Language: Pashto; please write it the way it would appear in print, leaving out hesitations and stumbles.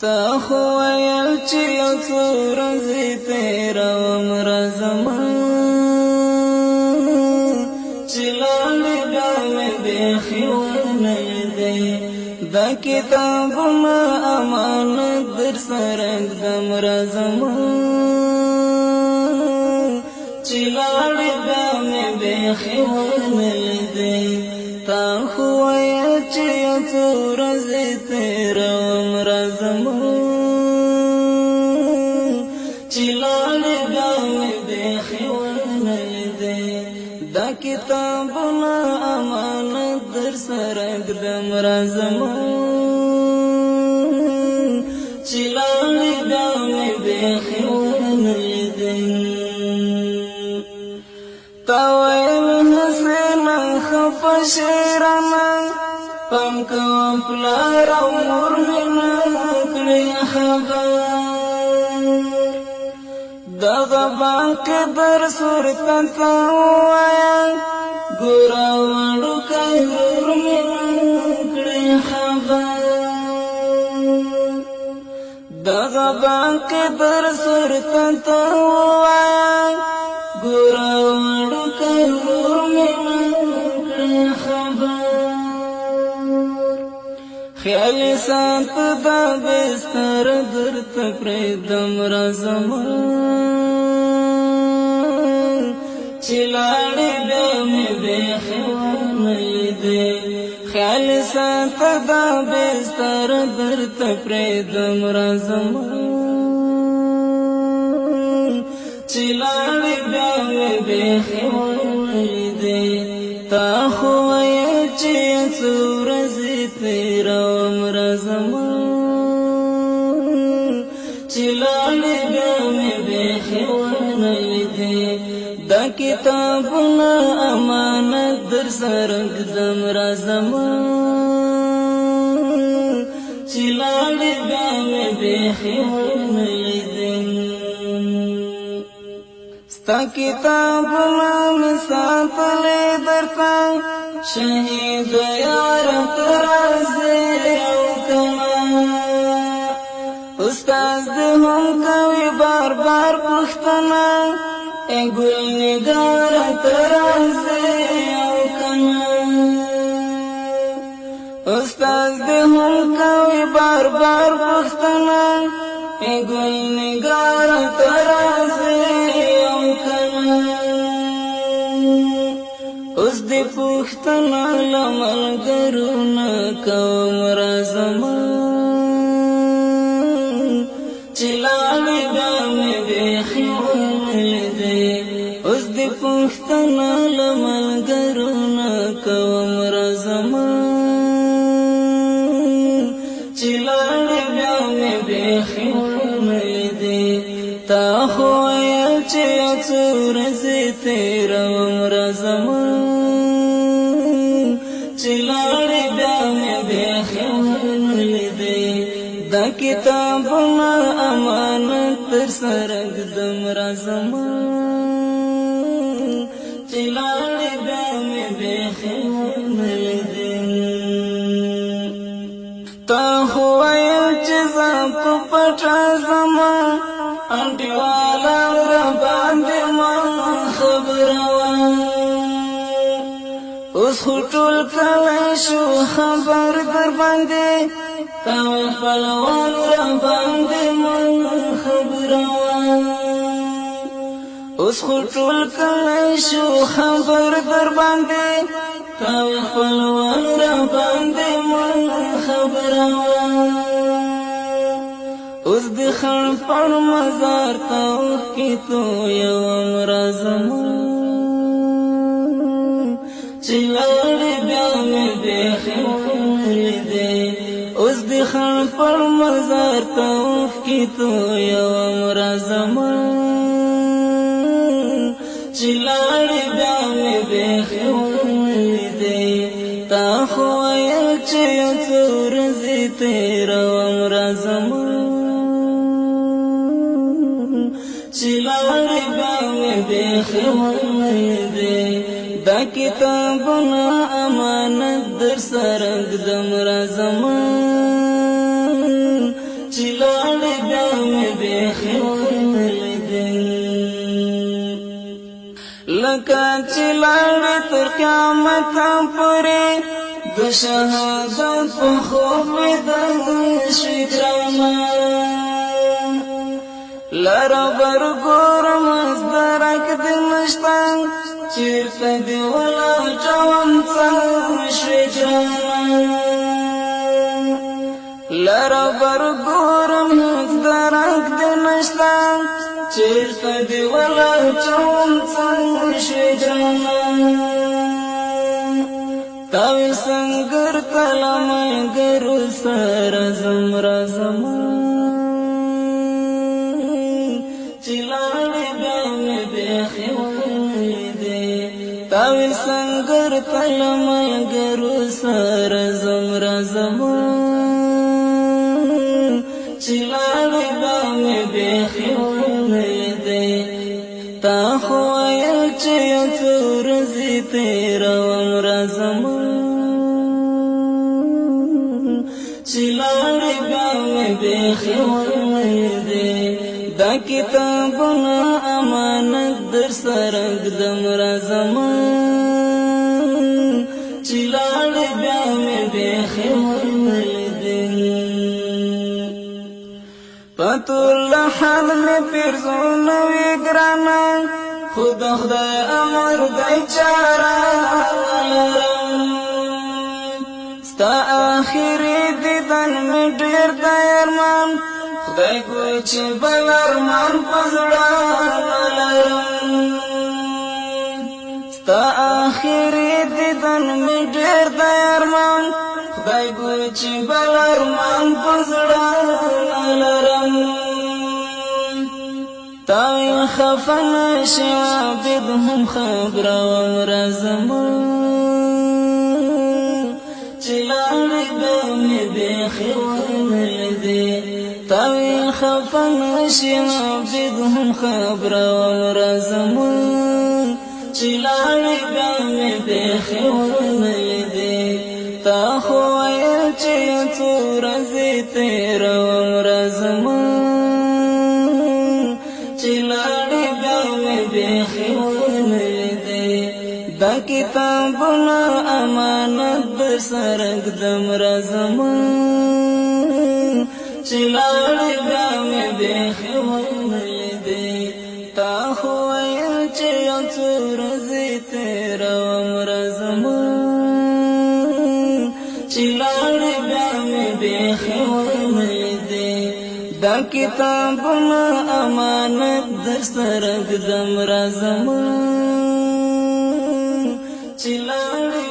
تا خو ویل چې یو څو ورځې تېروم راځمه چې لاړې بیا مې بیخي ونه لیدې دا کتابونه امانت در سره ږدم راځمه چې لاړې بیا مې بیخي ونه لیدې تا خو ویل چې یو څو ورځې تېروم راځمه چې لاړې بیا مې بیخي ونه لیدې دا کتابونه امانت در سره ږدم راځمه چې لاړې بیا مې بیخي ونه لیدې تا ویل حسینه خفه شیرانه پام کوه پلار او مور مې نه کړې خبر دغه باقي درس ورته ته ووایه ګوره وړوکی ورور مې نه کړې خبر دغه باقي درس ورته ته ووایه ګوره وړوکی ورور مې نه کړې خبر خیالي سات دا بستر درته پرېږدم راځمه چې لاړې بیا مې بیخي ونه لیدې خیالي سات دا بستر درته پرېږدم راځمه چې لاړې بیا مې بیخي ونه لیدې تا خو ویل چې څو ورځې تېروم راځمه چې لاړې بیا مې بیخي ونه لیدې دا کتابونه امانت در سره ږدم راځمه چې لاړې بیا مې بیخي ونه لیدې ستا کتابونه مې ساتلې درته شهید یار ترازی او کما استاد دې هم کوي بار بار پوښتنه ای ګل نګار ترازی او کما استاد دې هم کوي بار بار پوښتنه ای ګل نګار ترازی او کما اوس دې پوښتنه له ملګرو نه کوم راځمه چې لاړې بیا مې بیخي ونه لیدې اوس دې پوښتنه له ملګرو نه کوم راځمه چې لاړې بیا مې بیخي ونه لیدې تا خو ویل چې یو څو ورځې تېروم راځمه چې لاړې بیا مې بیخي ونه لیدې دا کتابونه امانت در سره ږدم راځمه چې لاړې بیا مې بیخي ونه لیدې تا خو ویل چې زه په پټه ځمه انډیواله راباندې ما خبروه اوس خو ټول کلی شو خبر در باندې تا خپلوان راباندې ما خبروه اوس خو ټول کلی شو خبر در باندې تا خپلوان راباندې ما خبروه اوس د خړ پړ مزار ته اوښکې تویوم راځمه چې لاړې بیا مې بیخي ونه لیدې اوس د خړ پړ مزار ته اوښکې تویوم راځمه چې لاړې بیا مې بیخي ونه لیدې تا خو ویل چې یو څو ورځې تېروم راځمه چې لاړې بیا مې بیخي ونه لیدې دا کتابونه امانت در سره ږدم راځمه چې لکه چې لاړې تر قیامت پورې د شهادت په خوب بیدار شوې ګرانه لاره برګورم درک دې نشته چېرته دې ولاړم څنګه شوې ګرانه لاره برګورم درک دې نشته چېرته دې ولاړم څنګه شوې ګرانه تاوی سنگر تلمای گرو سر زم چلاړې بیا بیخي ویدې تاوی سنگر تلمای گرو سر زم چلاړې بیا بیخي ویدې تا خو ویل چې یو څو ورځې تېروم راځم چې لاړې بیا مې بیخي ویدې دا کتابونه امانت در سره ږدم راځم چې لاړې بیا مې بیخي ویدې په ټول حال مې پیرزونه وي ګرانه خود خدای امر دی چاره لرم ستا آخري دیدن مې ډېر دی ارمان خدای ګوي چې بل ارمان په زړه لرم ستا آخري دیدن مې ډېر دی ارمان خدای ګوي چې بل ارمان په زړه لرم تاوی خفن شعبد هم خبر ورزم چلاړې بیا بیخي ویدې تاوی خفن شعبد هم خبر ورزم چلاړې بیا بیخي ویدې تا خو ویل چې څو ورځې تېروم راځم چلاړې بیا مې بیخي ویدې دا کتابونه امانت در سره ږدم راځم چلاړې بیا مې بیخي ویدې تا خو ویل چې یو څو ورځې تېروم راځم چلاړې بیا مې بیخي ویدې دا کتابونه امانت در سره ږدم راځم چې لاړې